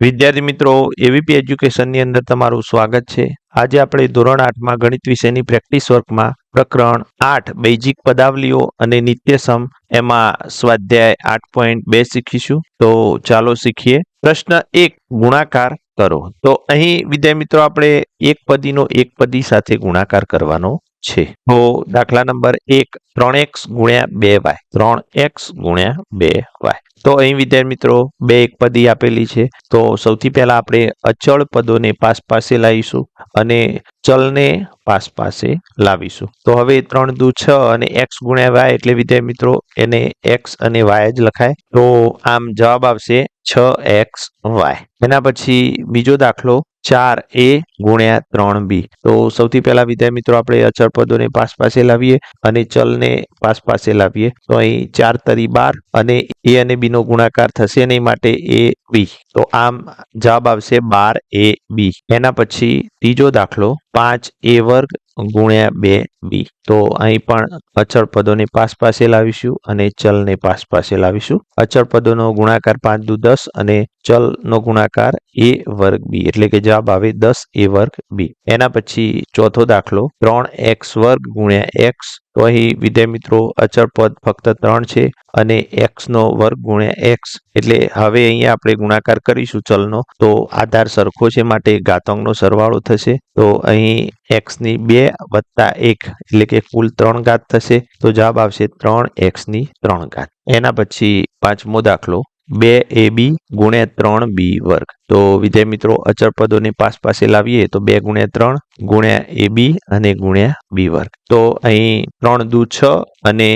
વિદ્યાર્થી મિત્રો, એવીપી એજ્યુકેશનની અંદર તમારું સ્વાગત છે. આજે આપણે ધોરણ 8માં ગણિત વિષયની પ્રેક્ટિસ વર્કમાં પ્રકરણ 8 બેઝિક પદાવલીઓ અને નિત્યસમ એમાં સ્વાધ્યાય 8.2 શીખીશું. તો ચાલો શીખીએ. પ્રશ્ન 1, ગુણાકાર કરો. તો અહીં વિદ્યાર્થી મિત્રો આપણે એક પદીનો એક પદી સાથે ગુણાકાર કરવાનો છે. તો દાખલા નંબર 1, 3x ગુણ્યા 2y, 3x ગુણ્યા 2y. તો અહીં વિદ્યાર્થી મિત્રો બે એક પદી આપેલી છે. તો સૌથી પહેલા આપણે અચળ પદોને પાસ પાસે લાવીશું અને ચલને પાસ પાસે લાવીશું. તો હવે 3 દુ 6 અને x ગુણ્યા y એટલે વિદ્યાર્થી મિત્રો એને x અને y જ લખાય. તો આમ જવાબ આવશે 6xy. એના પછી બીજો દાખલો 4a ગુણ્યા 3b. તો સૌથી પહેલા વિદ્યાર્થી મિત્રો આપણે અચળ પદોને પાસ પાસે લાવીએ અને ચલને પાસ પાસે લાવીએ. તો અહીં 4 તરી 12 અને a અને b નો ગુણાકાર થશે નહીં માટે ab. તો આમ જવાબ આવશે 12ab. એના પછી ત્રીજો દાખલો 5a વર્ગ ગુણ્યા 2b. તો અહીં પણ અચળ પદોને પાસ પાસે લાવીશું અને ચલને પાસ પાસે લાવીશું. અચળ પદોનો ગુણાકાર 5 દુ 10 અને ચલનો ગુણાકાર a વર્ગ b એટલે કે જવાબ આવે 10a વર્ગ b. એના પછી ચોથો દાખલો 3x વર્ગ ગુણ્યા x. તો અહીં વિદ્યાર્થી મિત્રો અચળ પદ ફક્ત 3 છે અને x નો વર્ગ ગુણ્યા x એટલે હવે અહીંયા આપણે ગુણાકાર કરીશું ચલનો. તો આધાર સરખો છે માટે ઘાતાંકનો સરવાળો થશે. તો અહીં x ની 2 વત્તા 1 એટલે કે કુલ 3 ઘાત થશે. તો જવાબ આવશે 3x ની 3 ઘાત. એના પછી પાંચમો દાખલો 2ab ગુણ્યા 3b વર્ગ. તો વિદ્યાર્થી મિત્રો અચળ પદોને પાસ પાસે લાવીએ તો 2 ગુણ્યા 3 ગુણ્યા ab અને ગુણ્યા b વર્ગ. તો અહીં 3 દુ 6 અને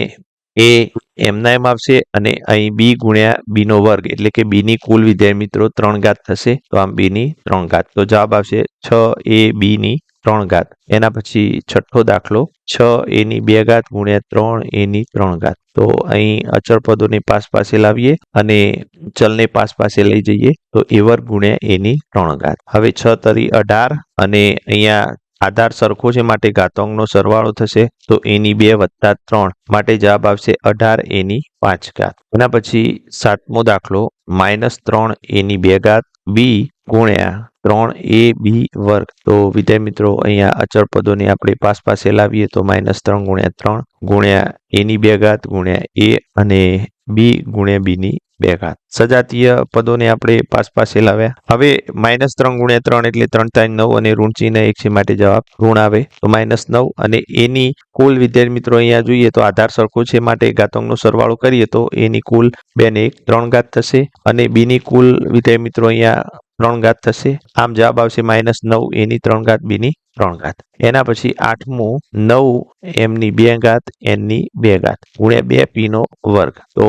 a એમના એમ આવશે અને અહીં b ગુણ્યા b નો વર્ગ એટલે કે b ની કુલ વિદ્યાર્થી મિત્રો 3 ઘાત થશે. તો આમ b ની 3 ઘાત. તો જવાબ આવશે 6ab ની 3 ઘાત. એના પછી છઠ્ઠો દાખલો 6a ની 2 ઘાત ગુણ્યા 3a ની 3 ઘાત. તો અહીં અચળ પદોને પાસ પાસે લાવીએ અને ચલને પાસ પાસે લઈ જઈએ તો a વર્ગ ગુણ્યા a ની 3 ઘાત. હવે 6 તરી 18 અને અહીંયા આધાર સરખો છે માટે ઘાતાંકનો સરવાળો થશે. તો a ની 2 વત્તા 3 માટે જવાબ આવશે 18a ની 5 ઘાત. એના પછી સાતમો દાખલો -3a ની 2 ઘાત b ગુણ્યા 3ab વર્ગ. તો વિદ્યાર્થી મિત્રો અહીંયા અચળ પદોને આપણે પાસ પાસે લાવીએ તો -3 ગુણ્યા 3 ગુણ્યા a ની 2 ઘાત ગુણ્યા a અને b ગુણ્યા b ની 2 ઘાત. સજાતીય પદોને આપણે પાસ પાસે લાવ્યા. હવે -3 ગુણ્યા 3 એટલે 3 × 9 અને ઋણ ચિહ્ન 1 છે માટે જવાબ ઋણ આવે. તો -9 અને a ની કુલ વિદ્યાર્થી મિત્રો અહીંયા જોઈએ તો આધાર સરખો છે માટે ઘાતાંકનો સરવાળો કરીએ તો a ની કુલ 2 ને 1 3 ઘાત થશે અને b ની કુલ વિદ્યાર્થી મિત્રો અહીંયા 3 ઘાત થશે. આમ જવાબ આવશે -9 a ની 3 ઘાત b ની 3 ઘાત. એના પછી આઠમું 9 m ની 2 ઘાત n ની 2 ઘાત ગુણ્યા 2p નો વર્ગ. તો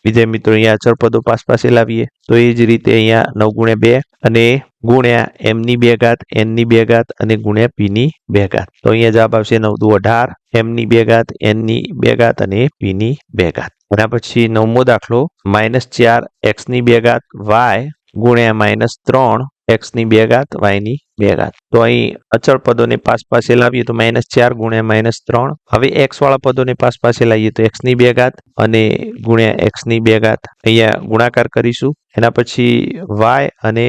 વિદ્યાર્થી મિત્રો અહીંયા અચળ પદો પાસ પાસે લાવીએ તો એ જ રીતે અહીંયા 9 ગુણ્યા 2 અને ગુણ્યા m ની 2 ઘાત n ની 2 ઘાત અને ગુણ્યા p ની 2 ઘાત. તો અહીંયા જવાબ આવશે 9 દુ 18 m ની 2 ઘાત n ની 2 ઘાત અને p ની 2 ઘાત. એના પછી નવમો દાખલો -4 x ની 2 ઘાત y ગુણ્યા -3 x ની 2 ઘાત y ની 2 ઘાત. તો અહીં અચળ પદોને પાસ પાસે લાવીએ તો -4 ગુણ્યા -3. હવે x વાળા પદોને પાસ પાસે લાવીએ તો x ની 2 ઘાત અને ગુણ્યા x ની 2 ઘાત અહીંયા ગુણાકાર કરીશું. એના પછી y અને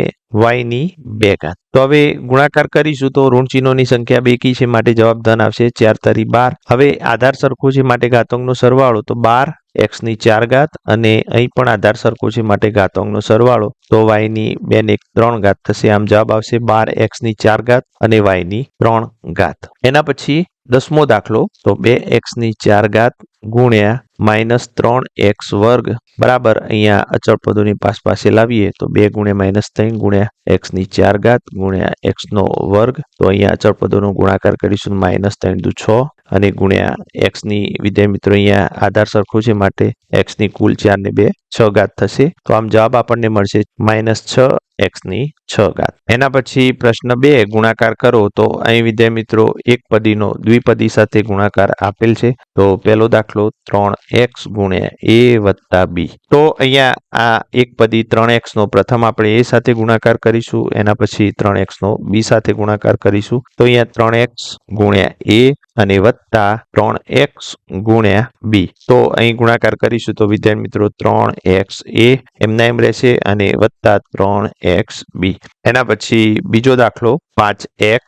y ની 2 ઘાત. તો હવે ગુણાકાર કરીશું તો ઋણ ચિહ્નોની સંખ્યા બેકી છે માટે જવાબ ધન આવશે. 4 તરી 12. હવે આધાર સરખો છે માટે ઘાતાંકનો સરવાળો તો 12 x ની 4 ઘાત અને અહીં પણ આધાર સરખો છે માટે ઘાતાંકનો સરવાળો તો y ની 2 ને 3 ઘાત થશે. આમ જવાબ આવશે 12 x ની 4 ઘાત અને y ની 3 ઘાત. એના પછી 10મો દાખલો તો 2x ની 4 ઘાત ગુણ્યા -3x વર્ગ બરાબર અહીંયા અચળ પદોની પાસ પાસે લાવીએ તો 2 ગુણ્યા -3 ગુણ્યા x ની 4 ઘાત ગુણ્યા x નો વર્ગ. તો અહીંયા અચળ પદોનો ગુણાકાર કરીશું -3 દુ 6 અને ગુણ્યા x ની વિદ્યાર્થી મિત્રો અહીંયા આધાર સરખો છે માટે x ની કુલ 4 ને 2 6 ઘાત થશે. તો આમ જવાબ આપણને મળશે -6 x ની 6 ઘાત. એના પછી પ્રશ્ન 2 ગુણાકાર કરો. તો અહીં વિદ્યાર્થી મિત્રો એક પદીનો દ્વિપદી સાથે ગુણાકાર આપેલ છે. તો પહેલો દાખલો 3x ગુણ્યા a વત્તા b. તો અહીંયા આ એક પદી 3x નો પ્રથમ આપણે a સાથે ગુણાકાર કરીશું, એના પછી 3x નો b સાથે ગુણાકાર કરીશું. તો અહીંયા 3x ગુણ્યા a અને વત્તા 3x ગુણ્યા b. તો અહીં ગુણાકાર કરીશું તો વિદ્યાર્થી મિત્રો 3xa એમના એમ રહેશે અને વત્તા 3xb. એના પછી બીજો દાખલો 5x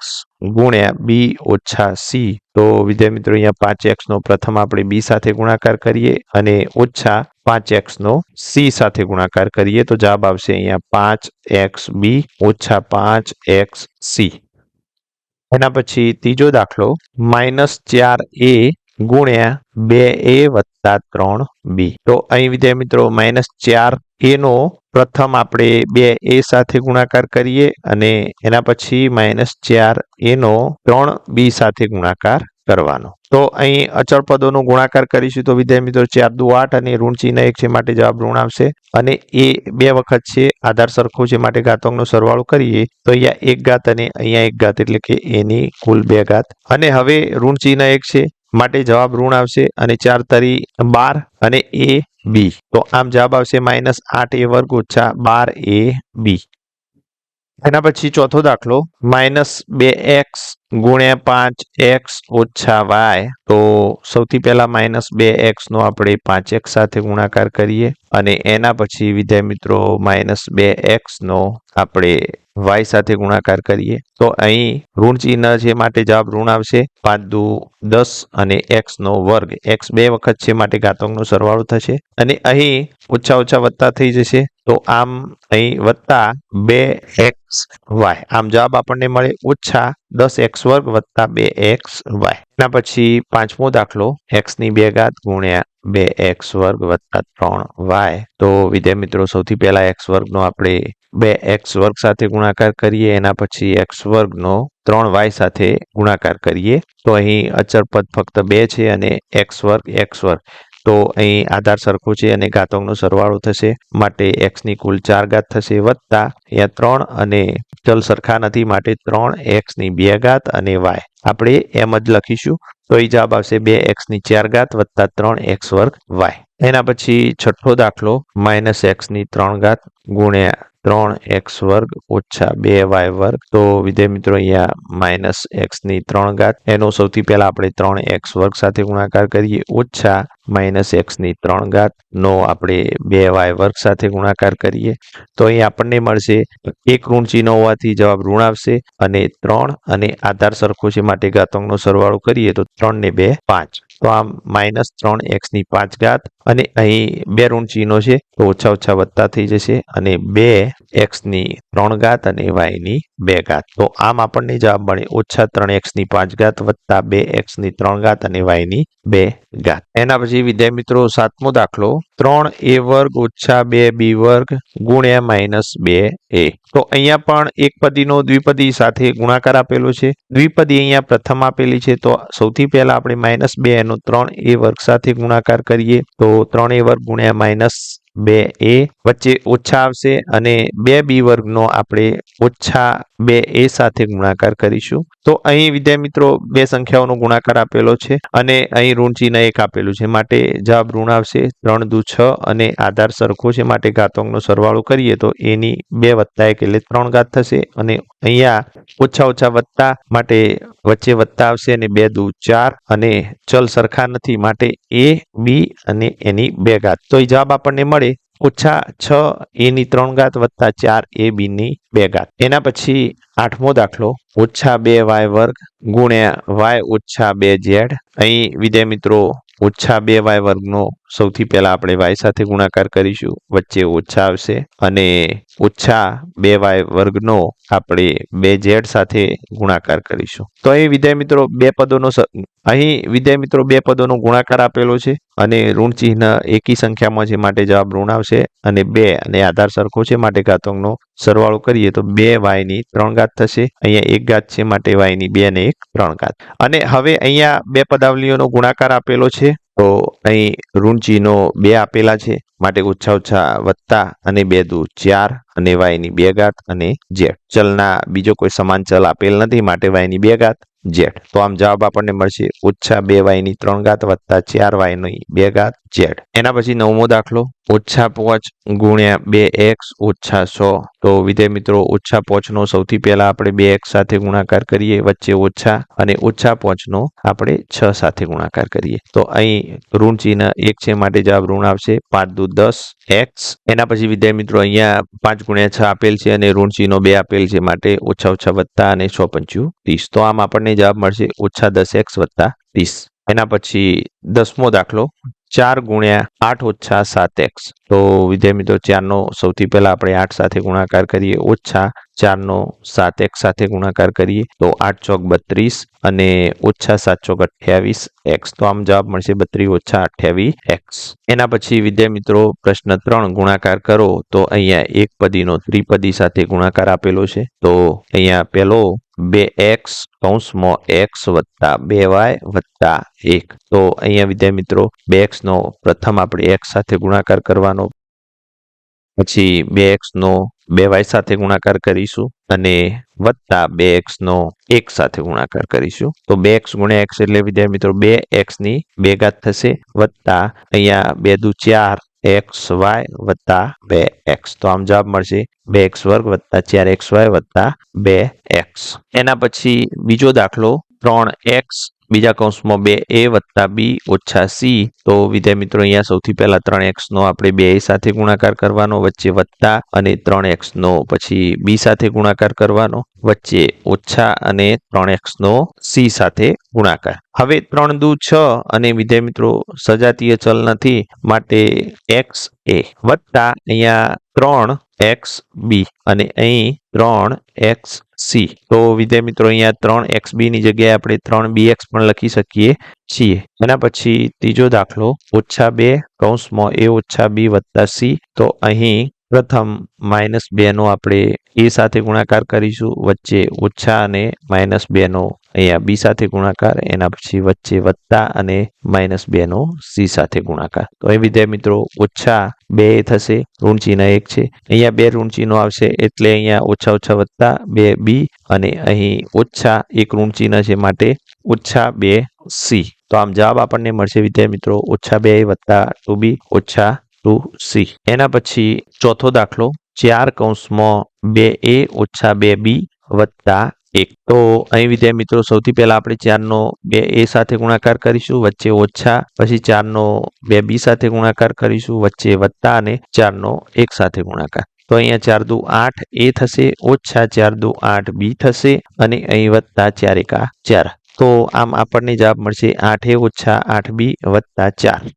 ગુણ્યા b ઓછા c. તો વિદ્યાર્થી મિત્રો અહીંયા 5x નો પ્રથમ આપણે b સાથે ગુણાકાર કરીએ અને ઓછા 5x નો c સાથે ગુણાકાર કરીએ તો જવાબ આવશે અહીંયા 5xb ઓછા 5xc. એના પછી ત્રીજો દાખલો -4a ગુણ્યા 2a વત્તા 3b. તો અહીં વિદ્યાર્થી મિત્રો -4a નો પ્રથમ આપણે 2a સાથે ગુણાકાર કરીએ અને એના પછી -4a નો 3b સાથે ગુણાકાર કરવાનો. તો અહીં અચળ પદોનો ગુણાકાર કરીશું તો વિદ્યાર્થી મિત્રો 4 દુ 8 અને ઋણ ચિહ્ન 1 છે માટે જવાબ ઋણ આવશે અને એ 2 વખત છે, આધાર સરખો છે માટે ઘાતાંકનો સરવાળો કરીએ તો અહીંયા 1 ઘાત અને અહીંયા 1 ઘાત એટલે કે એની કુલ 2 ઘાત. અને હવે ઋણ ચિહ્ન 1 છે માટે જવાબ ઋણ આવશે અને 4 તરી 12 અને a b. તો આમ જવાબ આવશે -8a વર્ગ ઓછા 12ab. એના પછી ચોથો દાખલો -2x ગુણ્યા 5x ઓછા y. તો સૌથી પહેલા -2x નો આપણે 5x સાથે ગુણાકાર કરીએ અને એના પછી વિદ્યાર્થી મિત્રો -2x નો આપણે y સાથે ગુણાકાર કરીએ તો અહીં ઋણ ચિહ્ન છે માટે જવાબ ઋણ આવશે. 5 દુ 10 અને x નો વર્ગ. x 2 વખત છે માટે ઘાતાંકનો સરવાળો થશે અને અહીં ઓછા ઓછા વત્તા થઈ જશે તો આમ અહીં વત્તા 2xy. આમ જવાબ આપણને મળે ઓછા 10x વર્ગ વત્તા 2xy. એના પછી પાંચમો દાખલો x ની 2 ઘાત ગુણ્યા 2x વર્ગ વત્તા 3y. તો વિદ્યાર્થી મિત્રો સૌથી પહેલા x વર્ગનો આપણે 2x વર્ગ સાથે ગુણાકાર કરીએ, એના પછી x વર્ગનો 3y સાથે ગુણાકાર કરીએ તો અહીં અચળ પદ ફક્ત 2 છે અને x વર્ગ. તો અહીં આધાર સરખો છે અને ઘાતાંકનો સરવાળો થશે માટે x ની કુલ 4 ઘાત થશે વત્તા અહીંયા 3 અને ચલ સરખા નથી માટે 3x ની 2 ઘાત અને y આપણે એમ જ લખીશું તો અહીં જવાબ આવશે 2x ની 4 ઘાત વત્તા 3x વર્ગ y. એના પછી છઠ્ઠો દાખલો -x ની 3 ઘાત ગુણ્યા 3x વર્ગ ઓછા 2y વર્ગ. તો વિદ્યાર્થી મિત્રો અહીંયા -x ની 3 ઘાત એનો સૌથી પહેલા આપણે 3x વર્ગ સાથે ગુણાકાર કરીએ ઓછા -x ની 3 ઘાત નો આપણે 2y વર્ગ સાથે ગુણાકાર કરીએ તો અહીં આપણને મળશે એક ઋણ ચિહ્ન હોવાથી જવાબ ઋણ આવશે અને 3 અને આધાર સરખો છે માટે ઘાતાંકનો સરવાળો કરીએ તો 3 ને 2 5. તો આમ -3x ની 5 ઘાત અને અહીં 2 ઋણ ચિહ્નો છે તો ઓછા ઓછા વત્તા થઈ જશે અને 2x ની 3 ઘાત અને y ની 2 ઘાત. તો આમ આપણને જવાબ મળે ઓછા 3x ની 5 ઘાત વત્તા 2x ની 3 ઘાત અને y ની 2 ઘાત. એના પછી વિદ્યાર્થી મિત્રો સાતમો દાખલો 3a વર્ગ ઓછા 2b વર્ગ ગુણ્યા -2a. તો અહીંયા પણ એક પદીનો દ્વિપદી સાથે ગુણાકાર આપેલો છે. દ્વિપદી અહીંયા પ્રથમ આપેલી છે તો સૌથી પહેલા આપણે -2 નો 3a વર્ગ સાથે ગુણાકાર કરીએ તો 3a વર્ગ ગુણ્યા -2a વચ્ચે ઓછા આવશે અને 2b વર્ગનો આપણે ઓછા 2a સાથે ગુણાકાર કરીશું. તો અહીં વિદ્યાર્થી મિત્રો બે સંખ્યાઓનો ગુણાકાર આપેલો છે અને અહીં ઋણ ચિહ્ન 1 આપેલું છે માટે જવાબ ઋણ આવશે. 3 દુ 6 અને આધાર સરખો છે માટે ઘાતાંકનો સરવાળો કરીએ તો એની 2 વત્તા 1 એટલે 3 ઘાત થશે અને અહીંયા ઓછા ઓછા વત્તા માટે વચ્ચે વત્તા આવશે અને 2 દુ 4 અને ચલ સરખા નથી માટે a b અને એની 2 ઘાત. તો એ જવાબ આપણને મળે ઓછા 6a ની 3 ઘાત વત્તા 4ab ની 2 ઘાત. એના પછી આઠમો દાખલો ઓછા 2y વર્ગ ગુણ્યા y ઓછા 2z. અહીં વિદ્યાર્થી મિત્રો ઓછા 2y વર્ગનો સૌથી પહેલા આપણે y સાથે ગુણાકાર કરીશું, વચ્ચે ઓછા આવશે અને ઓછા 2y વર્ગનો આપણે 2z સાથે ગુણાકાર કરીશું. તો અહીં વિદ્યાર્થી મિત્રો બે પદોનો ગુણાકાર આપેલો છે અને ઋણ ચિહ્ન એકી સંખ્યામાં છે માટે જવાબ ઋણ આવશે અને 2 અને આધાર સરખો છે માટે ઘાતાંકનો સરવાળો કરીએ તો 2y ની 3 ઘાત થશે. અહીંયા 1 ઘાત છે માટે y ની 2 અને 1 3 ઘાત. અને હવે અહીંયા બે પદાવલીઓનો ગુણાકાર આપેલો છે તો અહીં ઋણ ચિહ્નો 2 આપેલા છે માટે ઓછા ઓછા વત્તા અને 2 દુ 4 અને y ની 2 ઘાત અને z. ચલના બીજો કોઈ સમાન ચલ આપેલ નથી માટે y ની 2 ઘાત ઝેડ. તો આમ જવાબ આપણને મળશે -2y ની 3 ઘાત વત્તા 4y ની 2 ઘાત ઝેડ. એના પછી 9મો દાખલો -5 ગુણ્યા 2x ઓછા 100. તો વિદ્યાર્થી મિત્રો -5 નો સૌથી પહેલા આપણે 2x સાથે ગુણાકાર કરીએ, વચ્ચે ઓછા, અને -5 નો આપણે 6 સાથે ગુણાકાર કરીએ. તો અહીં ઋણ ચિહ્ન 1 છે માટે જવાબ ઋણ આવશે. 5 દુ 10 x. એના પછી વિદ્યાર્થી મિત્રો અહીંયા 5 ગુણ્યા 6 આપેલ છે અને ઋણ ચિહ્નો 2 આપેલ છે માટે ઓછા ઓછા વત્તા અને 6 પંચું 30. તો આમ આપણને જવાબ મળશે -10x વત્તા 30. એના પછી 10મો દાખલો 4 ગુણ્યા 8 ઓછા 7x. તો વિદ્યાર્થી મિત્રો 4 નો સૌથી પહેલા આપણે 8 સાથે ગુણાકાર કરીએ, ઓછા 4 નો 7x સાથે ગુણાકાર કરીએ, તો 8 ચોક 32 અને ઓછા 7 ચોક 28x. તો આમ જવાબ મળશે 32 ઓછા 28x. એના પછી વિદ્યાર્થી મિત્રો પ્રશ્ન 3 ગુણાકાર કરો. તો અહીંયા એક પદીનો ત્રિપદી સાથે ગુણાકાર આપેલો છે. તો અહીંયા પહેલો 2x કૌંસમાં x વત્તા 2y વત્તા 1. તો અહીંયા વિદ્યાર્થી મિત્રો 2x નો પ્રથમ આપણે x સાથે ગુણાકાર કરવાનો, પછી 2x નો 2y સાથે ગુણાકાર કરીશું અને વત્તા 2x નો 1 સાથે ગુણાકાર કરીશું. તો 2x ગુણ્યા x એટલે વિદ્યાર્થી મિત્રો 2x ની 2 ઘાત થશે, વત્તા અહીંયા 2 દુ 4 xy વત્તા 2x. તો આમ જવાબ મળશે 2x વર્ગ વત્તા 4xy વત્તા 2x. એના પછી બીજો દાખલો 3x બીજા કૌંસમાં 2a વત્તા b ઓછા c. તો વિદ્યાર્થી મિત્રો અહીંયા સૌથી પહેલા 3x નો આપણે 2a સાથે ગુણાકાર કરવાનો, વચ્ચે વત્તા, અને 3x નો પછી b સાથે ગુણાકાર કરવાનો, વચ્ચે ઓછા, અને 3x નો c સાથે ગુણાકાર. હવે 3 દુ 6 અને વિદ્યાર્થી મિત્રો સજાતીય ચલ નથી માટે x a વત્તા અહીંયા 3xb અને અહીં 3xc. તો વિદ્યાર્થી મિત્રો અહીંયા 3xb ની જગ્યાએ આપણે 3bx પણ લખી શકીએ છીએ. એના પછી ત્રીજો દાખલો -2 કૌંસમાં a ઓછા b વત્તા c. તો અહીં પ્રથમ -2 નો આપણે a સાથે ગુણાકાર કરીશું, વચ્ચે ઓછા અને -2 નો અહીંયા b સાથે ગુણાકાર, એના પછી વચ્ચે વત્તા અને -2 નો c સાથે ગુણાકાર. તો અહીં વિદ્યાર્થી મિત્રો ઓછા 2 થશે, ઋણ ચિહ્ન 1 છે, અહીંયા 2 ઋણ ચિહ્નો આવશે એટલે અહીંયા ઓછા ઓછા વત્તા 2b, અને અહીં ઓછા 1 ઋણ ચિહ્ન છે માટે ઓછા 2c. તો આમ જવાબ આપણને મળશે વિદ્યાર્થી મિત્રો -2a વત્તા 2b ઓછા 2c. એના પછી ચોથો દાખલો 4 કૌંસમાં 2a ઓછા 2b વત્તા 1. તો અહીં વિદ્યાર્થી મિત્રો સૌથી પહેલા આપણે 4 નો 2a સાથે ગુણાકાર કરીશું, વચ્ચે ઓછા, પછી 4 નો 2b સાથે ગુણાકાર કરીશું, વચ્ચે વત્તા, અને 4 નો 1 સાથે ગુણાકાર. તો અહીંયા 4 દુ 8 a થશે, ઓછા 4 દુ 8 b થશે, અને અહીં વત્તા 4 એકા 4. તો આમ આપણને જવાબ મળશે 8a ઓછા 8b વત્તા 4.